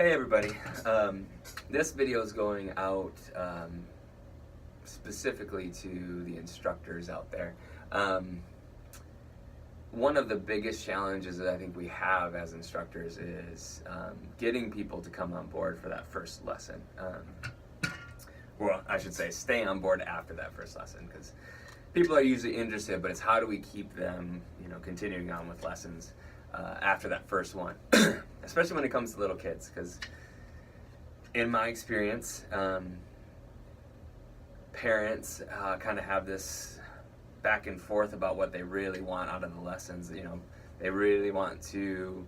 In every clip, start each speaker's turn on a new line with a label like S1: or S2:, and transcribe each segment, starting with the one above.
S1: Hey everybody, this video is going out specifically to the instructors out there. One of the biggest challenges that I think we have as instructors is getting people to come on board for that first lesson. Well, I should say stay on board after that first lesson, because people are usually interested, but it's how do we keep them, continuing on with lessons after that first one, especially when it comes to little kids, because in my experience, parents kind of have this back and forth about what they really want out of the lessons. They really want to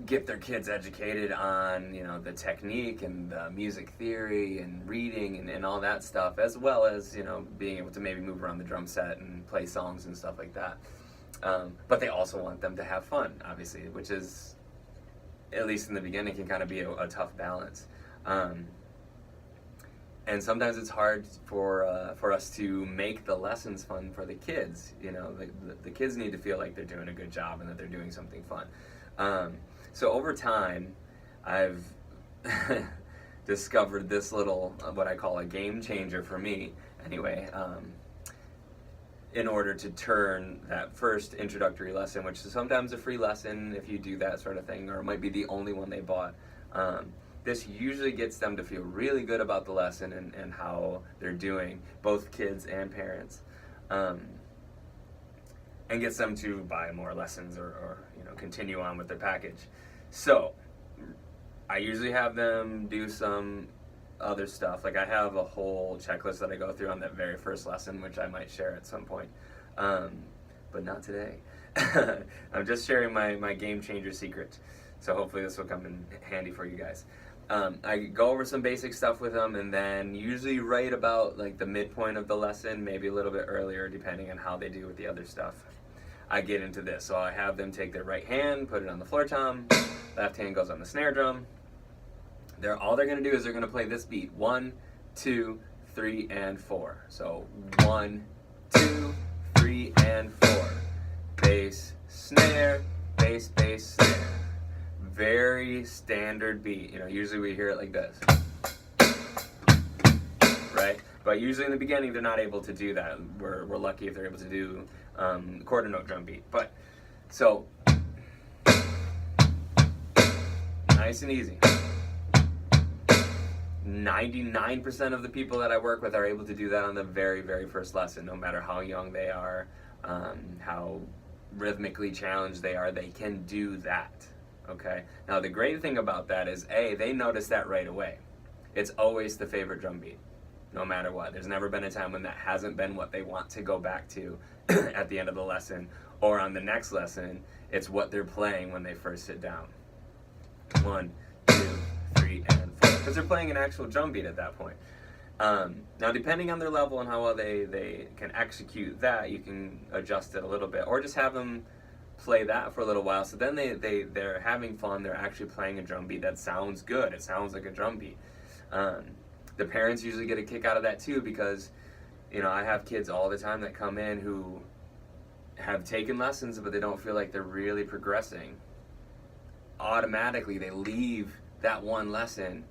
S1: get their kids educated on, the technique and the music theory and reading and all that stuff, as well as, being able to maybe move around the drum set and play songs and stuff like that. But they also want them to have fun, obviously, which is, at least in the beginning, can kind of be a tough balance. And sometimes it's hard for us to make the lessons fun for the kids. The kids need to feel like they're doing a good job and that they're doing something fun. So over time, I've discovered this little, what I call a game changer for me, anyway, in order to turn that first introductory lesson, which is sometimes a free lesson if you do that sort of thing, or it might be the only one they bought. This usually gets them to feel really good about the lesson and how they're doing, both kids and parents, and gets them to buy more lessons or continue on with their package. So I usually have them do some other stuff. Like, I have a whole checklist that I go through on that very first lesson, which I might share at some point, but not today. I'm just sharing my game changer secret, so hopefully this will come in handy for you guys. I go over some basic stuff with them, and then usually right about like the midpoint of the lesson, maybe a little bit earlier depending on how they do with the other stuff, I get into this. So I have them take their right hand, put it on the floor tom, left hand goes on the snare drum. All they're going to do is they're going to play this beat: 1, 2, 3, and 4. So 1, 2, 3, and 4. Bass, snare, bass, bass, snare. Very standard beat. Usually we hear it like this, right? But usually in the beginning they're not able to do that. We're lucky if they're able to do quarter note drum beat. But so nice and easy. 99% of the people that I work with are able to do that on the very, very first lesson, no matter how young they are, how rhythmically challenged they are, they can do that, okay? Now, the great thing about that is, they notice that right away. It's always the favorite drum beat, no matter what. There's never been a time when that hasn't been what they want to go back to at the end of the lesson, or on the next lesson, it's what they're playing when they first sit down. 1, 2, 3, and 4. Because they're playing an actual drum beat at that point. Now, depending on their level and how well they can execute that, you can adjust it a little bit, or just have them play that for a little while. So then they're having fun. They're actually playing a drum beat that sounds good. It sounds like a drum beat. The parents usually get a kick out of that too, because I have kids all the time that come in who have taken lessons, but they don't feel like they're really progressing. Automatically, they leave that one lesson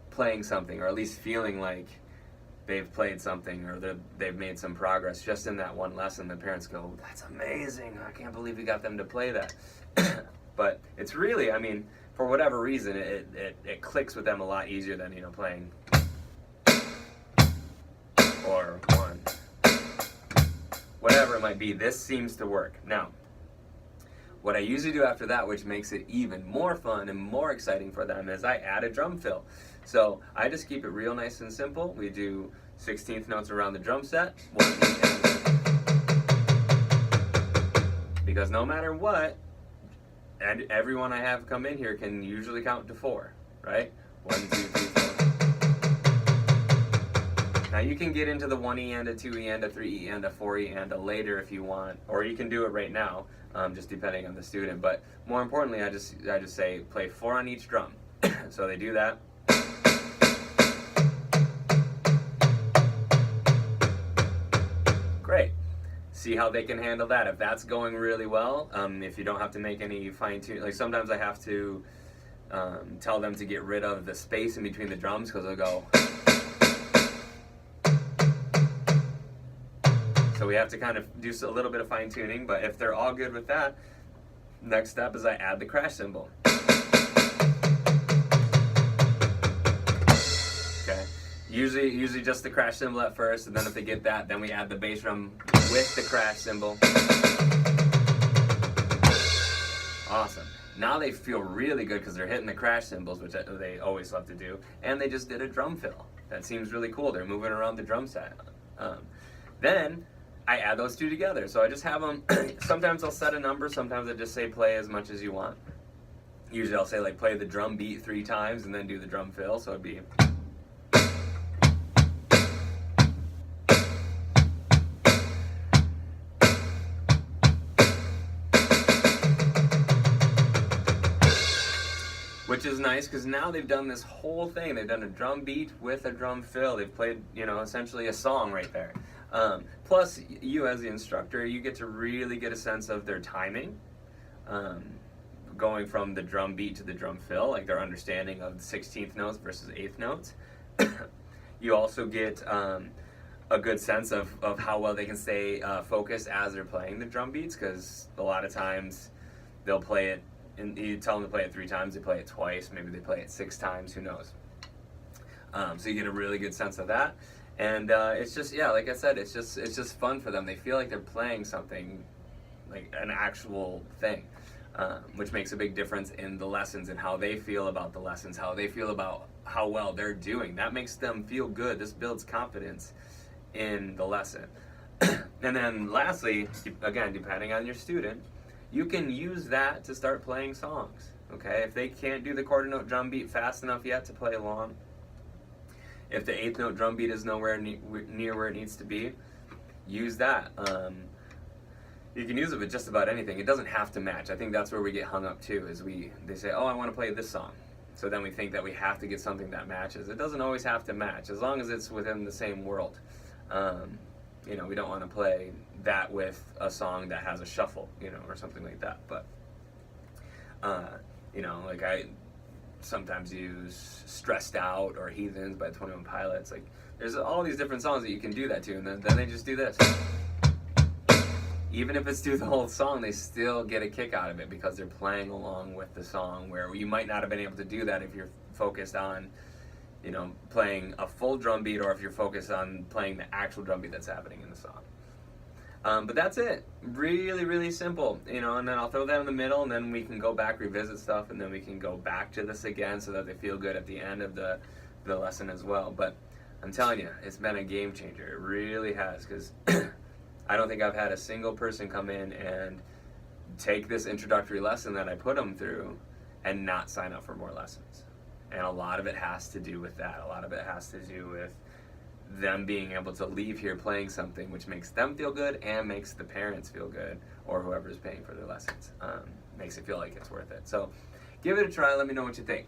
S1: playing something, or at least feeling like they've played something, or they've made some progress just in that one lesson. The parents go, "That's amazing, I can't believe we got them to play that." But it's really, for whatever reason, it clicks with them a lot easier than playing or 1, whatever it might be. This seems to work. Now, what I usually do after that, which makes it even more fun and more exciting for them, is I add a drum fill. So I just keep it real nice and simple. We do 16th notes around the drum set, 1, 2, and because no matter what, and everyone I have come in here can usually count to 4, right? 1, 2, 3, 4. Now you can get into the 1E and a 2E and a 3E and a 4E and a later if you want, or you can do it right now, just depending on the student. But more importantly, I just say play 4 on each drum. So they do that. Great. See how they can handle that. If that's going really well, if you don't have to make any fine tune, like sometimes I have to tell them to get rid of the space in between the drums, because they'll go. So we have to kind of do a little bit of fine tuning, but if they're all good with that, next step is I add the crash cymbal. Okay, usually just the crash cymbal at first, and then if they get that, then we add the bass drum with the crash cymbal. Awesome. Now they feel really good because they're hitting the crash cymbals, which they always love to do, and they just did a drum fill. That seems really cool. They're moving around the drum set. Then I add those two together. So I just have them, sometimes I'll set a number, sometimes I just say play as much as you want. Usually I'll say like play the drum beat 3 times and then do the drum fill, so it'd be. Which is nice because now they've done this whole thing. They've done a drum beat with a drum fill. They've played, essentially a song right there. Plus, you as the instructor, you get to really get a sense of their timing, going from the drum beat to the drum fill, like their understanding of the 16th notes versus 8th notes. You also get a good sense of how well they can stay focused as they're playing the drum beats, because a lot of times they'll play it, and you tell them to play it 3 times, they play it twice, maybe they play it 6 times, who knows. So you get a really good sense of that. And it's just, yeah, like I said, it's just fun for them. They feel like they're playing something, like an actual thing, which makes a big difference in the lessons and how they feel about the lessons, how they feel about how well they're doing. That makes them feel good. This builds confidence in the lesson. And then lastly, again, depending on your student, you can use that to start playing songs, okay? If they can't do the quarter note drum beat fast enough yet to play along, if the 8th note drum beat is nowhere near where it needs to be, use that. You can use it with just about anything. It doesn't have to match. I think that's where we get hung up too, is they say, oh, I want to play this song. So then we think that we have to get something that matches. It doesn't always have to match, as long as it's within the same world. We don't want to play that with a song that has a shuffle, or something like that. But, like I sometimes use Stressed Out or Heathens by 21 Pilots. Like, there's all these different songs that you can do that to, and then they just do this. Even if it's through the whole song, they still get a kick out of it because they're playing along with the song, where you might not have been able to do that if you're focused on playing a full drum beat, or if you're focused on playing the actual drum beat that's happening in the song. But that's it. Really, really simple, and then I'll throw that in the middle, and then we can go back, revisit stuff, and then we can go back to this again so that they feel good at the end of the lesson as well. But I'm telling you, it's been a game changer. It really has, because I don't think I've had a single person come in and take this introductory lesson that I put them through and not sign up for more lessons. And a lot of it has to do with that. A lot of it has to do with them being able to leave here playing something which makes them feel good and makes the parents feel good, or whoever's paying for their lessons. Makes it feel like it's worth it. So give it a try. Let me know what you think.